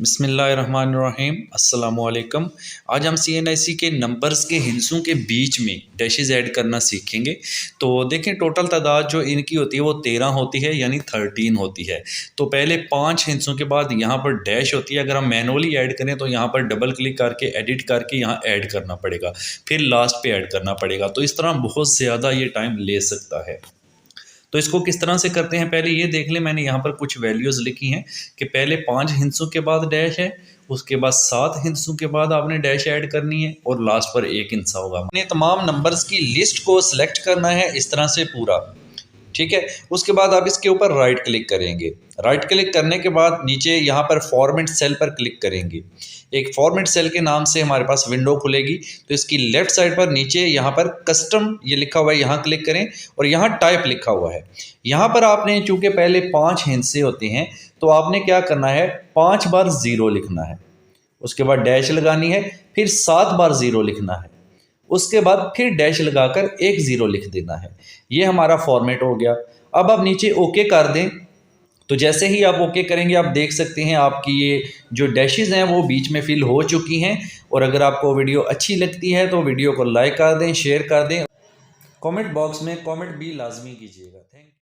बिस्मिल्लाहिर्रहमानिर्रहीम अस्सलामुअलैकुम। आज हम CNIC के नंबर्स के हिंसों के बीच में डैशेज़ ऐड करना सीखेंगे। तो देखें, टोटल तादाद जो इनकी होती है वो 13 होती है, यानी 13 होती है। तो पहले 5 हिंसों के बाद यहाँ पर डैश होती है। अगर हम मैनुअली ऐड करें तो यहाँ पर डबल क्लिक करके एडिट करके यहाँ ऐड करना पड़ेगा, फिर लास्ट पे ऐड करना पड़ेगा। तो इस तरह बहुत ज़्यादा ये टाइम ले सकता है। तो इसको किस तरह से करते हैं, पहले ये देख लें। मैंने यहाँ पर कुछ वैल्यूज़ लिखी हैं कि पहले 5 हिंसों के बाद डैश है, उसके बाद 7 हिंसों के बाद आपने डैश ऐड करनी है और लास्ट पर 1 हिंसा होगा। अपने तमाम नंबर्स की लिस्ट को सिलेक्ट करना है इस तरह से पूरा, ठीक है। उसके बाद आप इसके ऊपर राइट क्लिक करेंगे। राइट क्लिक करने के बाद नीचे यहाँ पर फॉर्मेट सेल पर क्लिक करेंगे। एक फॉर्मेट सेल के नाम से हमारे पास विंडो खुलेगी। तो इसकी लेफ़्ट साइड पर नीचे यहाँ पर कस्टम ये लिखा हुआ है, यहाँ क्लिक करें और यहाँ टाइप लिखा हुआ है। यहाँ पर आपने चूँकि पहले 5 हिस्से होते हैं तो आपने क्या करना है, 5 बार 0 लिखना है, उसके बाद डैश लगानी है, फिर 7 बार 0 लिखना है, उसके बाद फिर डैश लगाकर 1 0 लिख देना है। ये हमारा फॉर्मेट हो गया। अब आप नीचे ओके कर दें। तो जैसे ही आप ओके करेंगे आप देख सकते हैं आपकी ये जो डैशेज़ हैं वो बीच में फिल हो चुकी हैं। और अगर आपको वीडियो अच्छी लगती है तो वीडियो को लाइक कर दें, शेयर कर दें, कमेंट बॉक्स में कमेंट भी लाजमी कीजिएगा। Thank you.